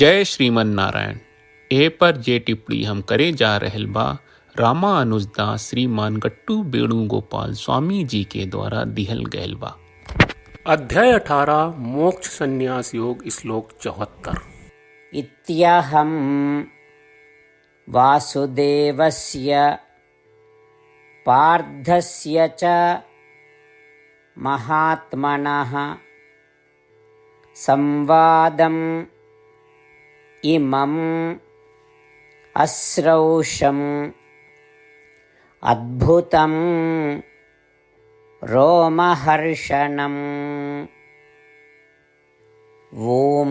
जय श्रीमन नारायण। ए पर जे टिप्पणी हम करे जा रहल बा रामानुजदास श्रीमान गट्टू वेणुगोपाल स्वामी जी के द्वारा दिहल गयल बा। अध्याय 18 मोक्ष संन्यास योग श्लोक 74। इत्यहं वासुदेवस्य पार्थस्य च महात्मनः संवादम् इमम् अश्रौषम् अद्भुतं रोमहर्षणम्। ओम।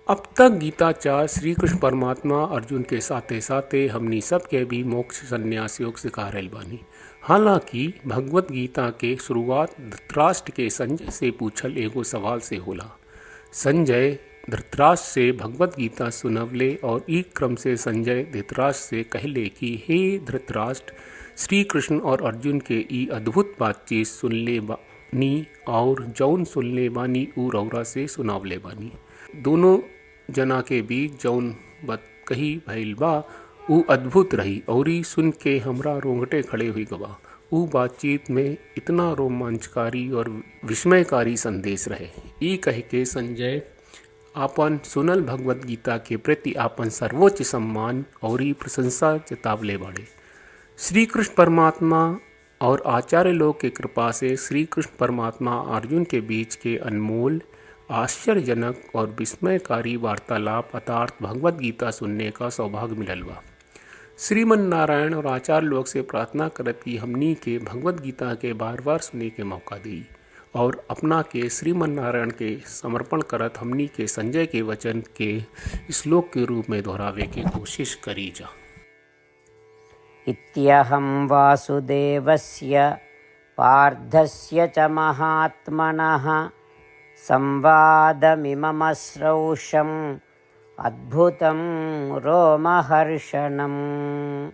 अब तक गीताचार्य श्री कृष्ण परमात्मा अर्जुन के साथे साथे हमनी सब के भी मोक्ष संन्यास योग सिखा रहल बानी। हालांकि भगवत गीता के शुरुआत धृतराष्ट्र के संजय से पूछल एगो सवाल से होला। संजय धृतराष्ट्र से भगवत गीता सुनवले और ई क्रम से संजय धृतराष्ट्र से कहले कि हे धृतराष्ट्र, श्री कृष्ण और अर्जुन के ई अद्भुत बातचीत सुनले बानी और जौन सुनले बानी ऊ रौरा से सुनावले बानी। दोनों जना के बीच जौन बात कही भइल बा ऊ अद्भुत रही और ई सुन के हमरा रोंगटे खड़े हुई गवा। ऊ बातचीत में इतना रोमांचकारी और विस्मयकारी संदेश रहे। ई कह के संजय आपन सुनल भगवत गीता के प्रति आपन सर्वोच्च सम्मान और ई प्रशंसा जतावले बाड़े। श्री कृष्ण परमात्मा और आचार्य लोग के कृपा से श्री कृष्ण परमात्मा अर्जुन के बीच के अनमोल, आश्चर्यजनक और विस्मयकारी वार्तालाप अर्थात भगवत गीता सुनने का सौभाग्य मिलल बा। श्रीमन नारायण और आचार्य लोग से प्रार्थना करत कि हमनी के भगवत गीता के बार बार सुने के मौका दी और अपना के श्रीमन नारायण के समर्पण करत हमनी के संजय के वचन के श्लोक के रूप में दोहरावे की कोशिश करी जा। इत्यहं वासुदेवस्य पार्थस्य च महात्मनः संवादमिममश्रौषम् अद्भुतं रोमहर्षणम्।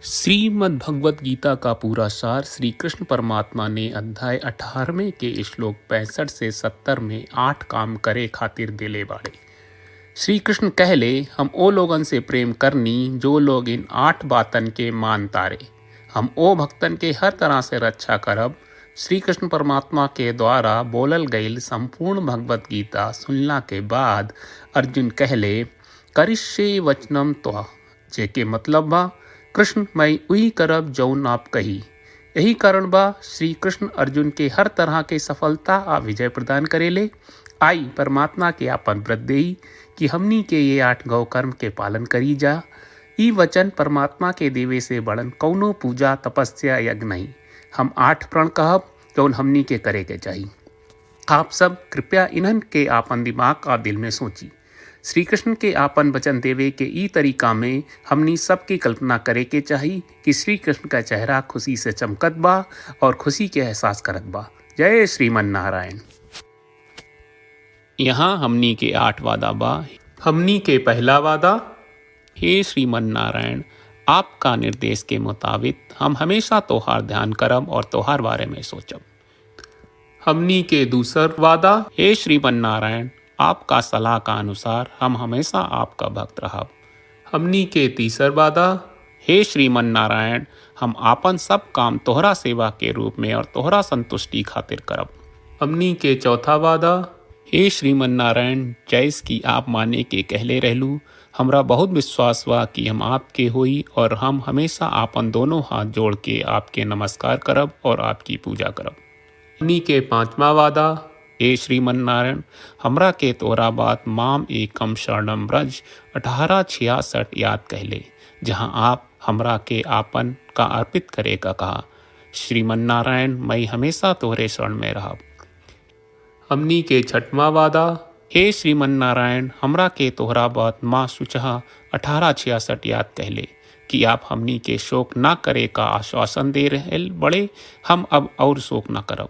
श्रीमद् भगवत गीता का पूरा सार श्री कृष्ण परमात्मा ने अध्याय 18वें के श्लोक 65 से 70 में 8 काम करे खातिर दिले बाड़े। श्री कृष्ण कहले हम ओ लोगन से प्रेम करनी जो लोग इन 8 बातन के मान तारे। हम ओ भक्तन के हर तरह से रक्षा करब। श्री कृष्ण परमात्मा के द्वारा बोलल गईल संपूर्ण भगवत गीता सुनला के बाद अर्जुन कहले करिष्ये वचनम त्वा, जेके मतलब बा कृष्ण मैं उही करब जौन आप कही। यही कारण बा श्री कृष्ण अर्जुन के हर तरह के सफलता आ विजय प्रदान करेले। आई परमात्मा के आपन व्रत देई कि हमनी के ये 8 गौ कर्म के पालन करी जा। ई वचन परमात्मा के देवे से बड़न कौनो पूजा तपस्या यज्ञ नहीं। हम 8 प्रण कहब जौन हमनी के करे के चाहिए। आप सब कृपया इन्हन के आपन दिमाग और दिल में सोची। श्री कृष्ण के आपन वचन देवे के ई तरीका में हमनी सबकी कल्पना करे के चाहिए कि श्री कृष्ण का चेहरा खुशी से चमकत बा और खुशी के एहसास करत बा। जय श्रीमन नारायण। यहाँ हमनी के 8 वादा बा। हमनी के पहला वादा, हे श्रीमन नारायण, आपका निर्देश के मुताबिक हम हमेशा तोहार ध्यान करब और तोहार बारे में सोचब। हमनी के दूसर वादा, हे श्रीमन नारायण, आपका सलाह का अनुसार हम हमेशा आपका भक्त रहब। हमनी के तीसर वादा, हे श्रीमन नारायण, हम आपन सब काम तोहरा सेवा के रूप में और तोहरा संतुष्टि खातिर करब। हमनी के चौथा वादा, हे श्रीमन नारायण, जैस की आप माने के कहले रहलू, हमरा बहुत विश्वास बा कि हम आपके होई और हम हमेशा आपन दोनों हाथ जोड़ के आपके नमस्कार करब और आपकी पूजा करब। हमनी के पांचवा वादा, हे श्रीमन नारायण, हमरा के तोरा बात माम एकम शरणम ब्रज 1866 याद कहले, जहां आप हमरा के आपन का अर्पित करे का कहा। श्रीमन नारायण, मैं हमेशा तोहरे शरण में रहब। हमनी के छठवां वादा, हे श्रीमन नारायण, हमरा के तोहरा बात माँ सुचहा 1866 याद कहले कि आप हमनी के शोक ना करे का आश्वासन दे रहे बड़े। हम अब और शोक ना करब।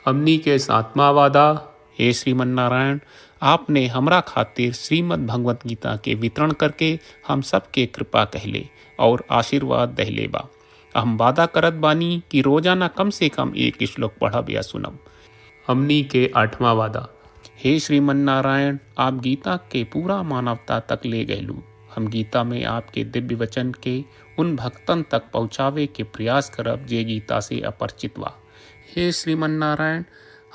हमनी के 7वां वादा, हे श्रीमन नारायण, आपने हमरा खातिर श्रीमद् भगवत गीता के वितरण करके हम सबके कृपा कहले और आशीर्वाद दहले बा। हम वादा करत बानी कि रोजाना कम से कम 1 श्लोक पढ़ब या सुनब। हमनी के 8वां वादा, हे श्रीमन नारायण, आप गीता के पूरा मानवता तक ले गयलू। हम गीता में आपके दिव्य वचन के उन भक्तन तक पहुँचावे के प्रयास करब जे गीता से अपरिचित बा। हे श्रीमन नारायण,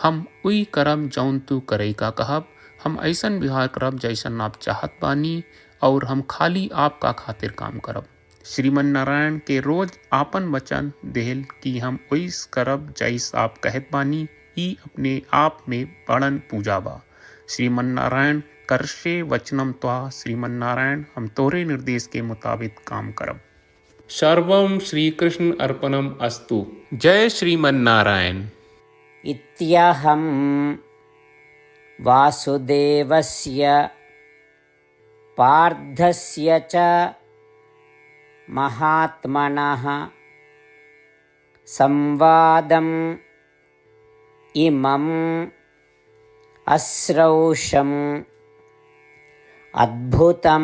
हम उई करब जौन तू करे का कहब। हम ऐसन व्यवहार करब जैसन आप चाहत बानी और हम खाली आपका खातिर काम करब। श्रीमन नारायण के रोज आपन वचन देहल कि हम ओइस करब जैस आप कहत बानी, ई अपने आप में बड़न पूजा बा। श्रीमन नारायण, करशे वचनम त्वा। श्रीमन नारायण, हम तोरे निर्देश के मुताबिक काम करब। सर्वं श्री कृष्ण अर्पणम अस्तु। जय श्रीमन नारायण। इत्यहं वासुदेवस्य पार्थस्य च महात्मनः संवादम् इमम् अश्रौषम् अद्भुतं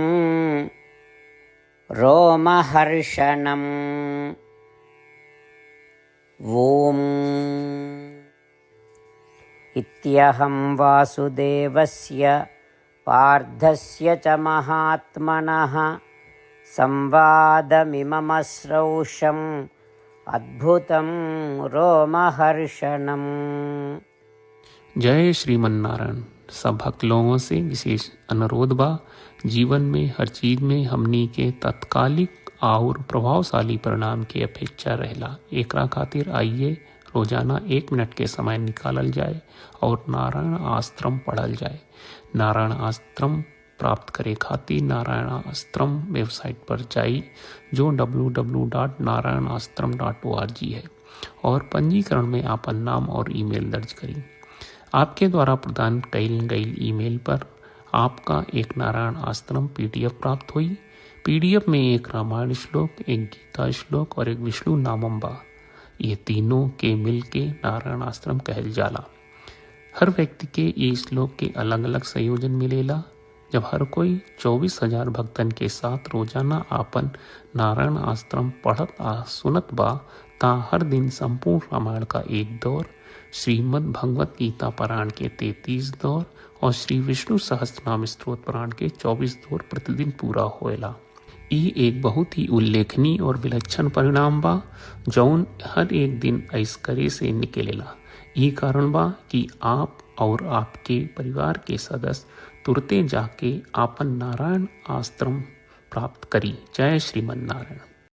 रोमहर्षणम् ॐ इत्यहं वासुदेवस्य पार्थस्य च महात्मनः संवादमिममश्रौषम् अद्भुतं रोमहर्षणम्। जय श्रीमन नारायण। सब भक्त लोगों से विशेष अनुरोध बा, जीवन में हर चीज में हमनी के तत्कालिक और प्रभावशाली परिणाम के अपेक्षा रहेला। एकरा खातिर आइए रोजाना 1 मिनट के समय निकालल जाए और नारायण आश्रम पढ़ल जाए। नारायण आश्रम प्राप्त करे खातिर नारायण आश्रम वेबसाइट पर जाई, जो www.narayanashram.org है, और पंजीकरण में आपन नाम और ईमेल दर्ज करी। आपके द्वारा प्रदान कईल गई ईमेल पर आपका एक नारायण आश्रम PDF प्राप्त हुई। PDF में एक रामायण श्लोक, एक गीता श्लोक और एक विष्णु नामम बा। ये तीनों के मिल के नारायण आश्रम कहल जाला। हर व्यक्ति के ये श्लोक के अलग अलग संयोजन मिलेला। जब हर कोई 24,000 भक्तन के साथ रोजाना आपन नारायण आश्रम पढ़त आ सुनत बा, ता हर दिन संपूर्ण रामायण का 1 दौर, श्रीमद् भगवत गीता पारायण के 33 दौर और श्री विष्णु सहस्त्रनाम स्तोत्र पारायण के 24 दौर प्रतिदिन पूरा होएला। ई एक बहुत ही उल्लेखनीय और विलक्षण परिणाम बा, जौन हर एक दिन ऐस करे से निकलेला। ई कारण बा कि आप और आपके परिवार के सदस्य तुरते जाके आपन नारायण आश्रम प्राप्त करी। जय श्रीमन नारायण।